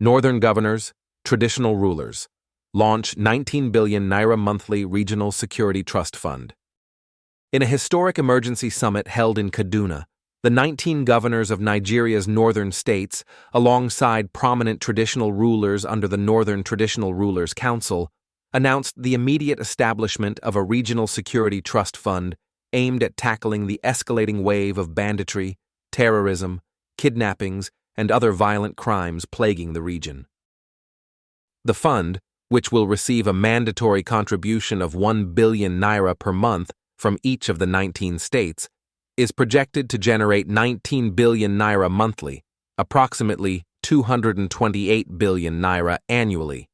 Northern governors, traditional rulers. Launch 19 billion naira monthly regional security trust fund. In a historic emergency summit held in Kaduna, the 19 governors of Nigeria's northern states, alongside prominent traditional rulers under the Northern Traditional Rulers Council, announced the immediate establishment of a regional security trust fund aimed at tackling the escalating wave of banditry, terrorism, kidnappings, and other violent crimes plaguing the region. The fund, which will receive a mandatory contribution of 1 billion naira per month from each of the 19 states, is projected to generate 19 billion naira monthly, approximately 228 billion naira annually.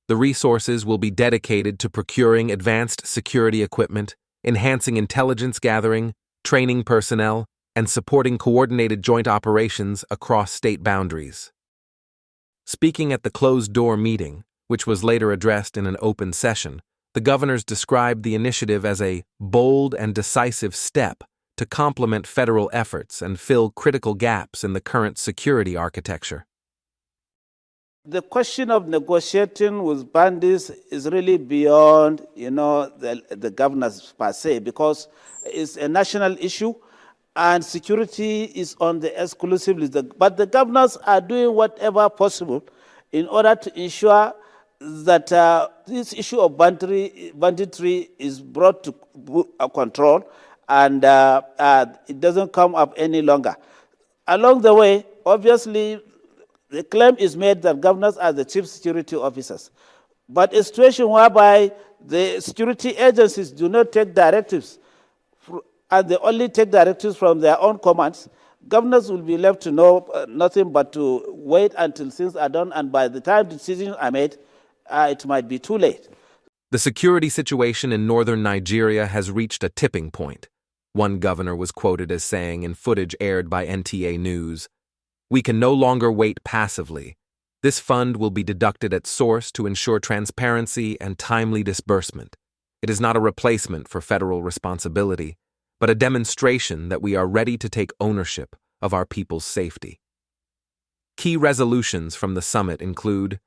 The resources will be dedicated to procuring advanced security equipment, enhancing intelligence gathering, training personnel, and supporting coordinated joint operations across state boundaries. Speaking at the closed-door meeting, which was later addressed in an open session, the governors described the initiative as a bold and decisive step to complement federal efforts and fill critical gaps in the current security architecture. The question of negotiating with bandits is really beyond, the governors per se, because it's a national issue and security is on the exclusive list. But the governors are doing whatever possible in order to ensure that this issue of banditry is brought to control and it doesn't come up any longer. Along the way, obviously, the claim is made that governors are the chief security officers. But a situation whereby the security agencies do not take directives and they only take directives from their own commands, governors will be left to know nothing but to wait until things are done, and by the time decisions are made, it might be too late. The security situation in northern Nigeria has reached a tipping point. One governor was quoted as saying in footage aired by NTA News, "We can no longer wait passively. This fund will be deducted at source to ensure transparency and timely disbursement. It is not a replacement for federal responsibility, but a demonstration that we are ready to take ownership of our people's safety." Key resolutions from the summit include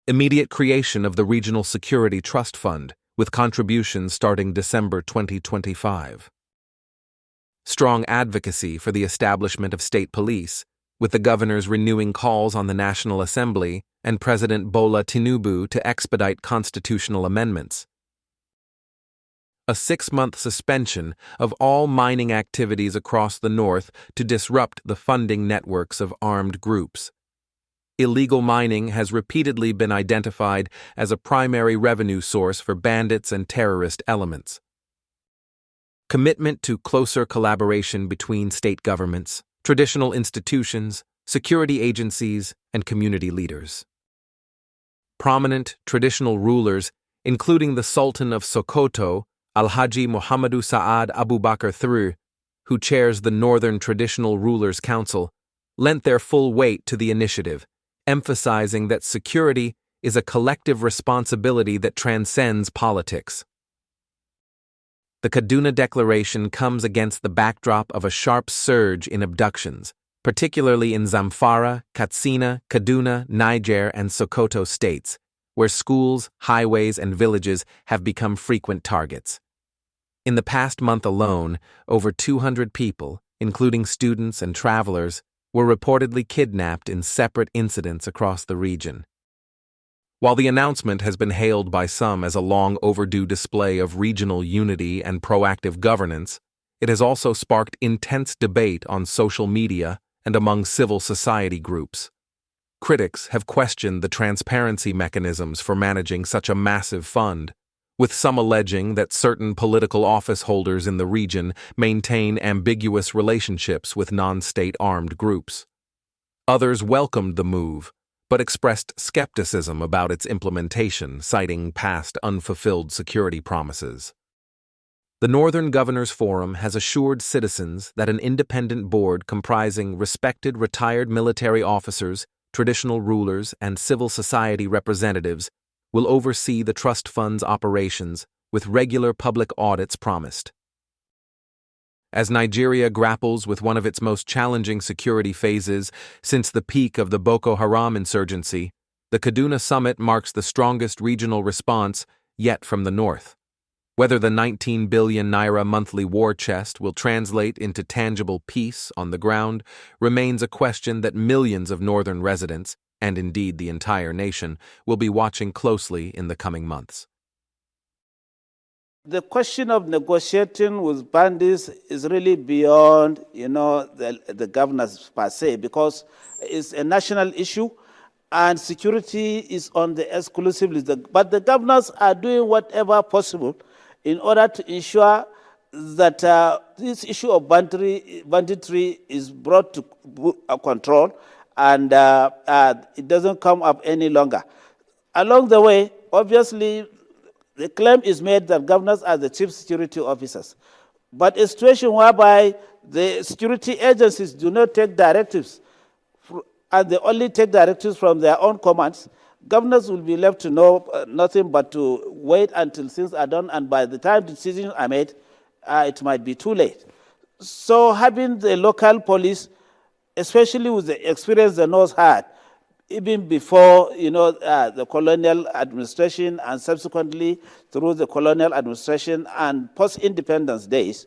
immediate creation of the Regional Security Trust Fund, with contributions starting December 2025. Strong advocacy for the establishment of state police, with the governors renewing calls on the National Assembly and President Bola Tinubu to expedite constitutional amendments. A 6-month suspension of all mining activities across the north to disrupt the funding networks of armed groups. Illegal mining has repeatedly been identified as a primary revenue source for bandits and terrorist elements. Commitment to closer collaboration between state governments, traditional institutions, security agencies, and community leaders. Prominent traditional rulers, including the Sultan of Sokoto, Alhaji Muhammadu Sa'ad Abubakar III, who chairs the Northern Traditional Rulers Council, lent their full weight to the initiative, emphasizing that security is a collective responsibility that transcends politics. The Kaduna Declaration comes against the backdrop of a sharp surge in abductions, particularly in Zamfara, Katsina, Kaduna, Niger, and Sokoto states, where schools, highways, and villages have become frequent targets. In the past month alone, over 200 people, including students and travelers, were reportedly kidnapped in separate incidents across the region. While the announcement has been hailed by some as a long overdue display of regional unity and proactive governance, it has also sparked intense debate on social media and among civil society groups. Critics have questioned the transparency mechanisms for managing such a massive fund, with some alleging that certain political office holders in the region maintain ambiguous relationships with non-state armed groups. Others welcomed the move, but expressed skepticism about its implementation, citing past unfulfilled security promises. The Northern Governors Forum has assured citizens that an independent board comprising respected retired military officers, traditional rulers, and civil society representatives will oversee the trust fund's operations, with regular public audits promised. As Nigeria grapples with one of its most challenging security phases since the peak of the Boko Haram insurgency, the Kaduna summit marks the strongest regional response yet from the north. Whether the 19 billion naira monthly war chest will translate into tangible peace on the ground remains a question that millions of northern residents, and indeed the entire nation, will be watching closely in the coming months. The question of negotiating with bandits is really beyond, the governors per se, because it's a national issue and security is on the exclusive list. But the governors are doing whatever possible in order to ensure that this issue of banditry is brought to control and it doesn't come up any longer. Along the way, obviously, the claim is made that governors are the chief security officers. But a situation whereby the security agencies do not take directives and they only take directives from their own commands, governors will be left to know nothing but to wait until things are done, and by the time decisions are made, it might be too late. So having the local police, especially with the experience the North had, even before the colonial administration and subsequently through the colonial administration and post-independence days,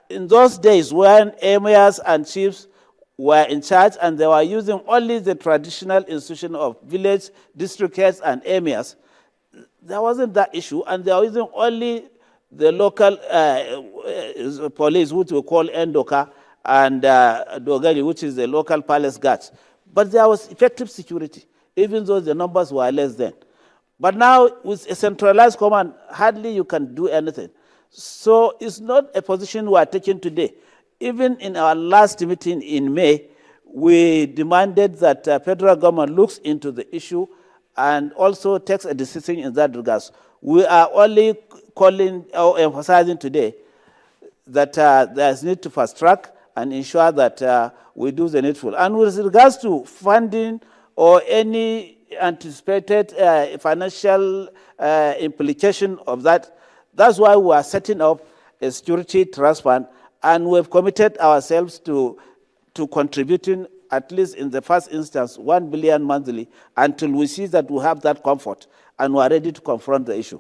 in those days when emirs and chiefs were in charge and they were using only the traditional institution of village district heads and emirs, there wasn't that issue, and they were using only the local police, which we call Endoka, and Dogari, which is the local palace guards. But there was effective security, even though the numbers were less then. But now, with a centralized command, hardly you can do anything. So it's not a position we are taking today. Even in our last meeting in May, we demanded that the federal government looks into the issue and also takes a decision in that regard. We are only calling or emphasizing today that there is need to fast track and ensure that we do the needful. And with regards to funding or any anticipated financial implication of that, that's why we are setting up a security trust fund, and we've committed ourselves to contributing at least in the first instance 1 billion monthly until we see that we have that comfort and we are ready to confront the issue.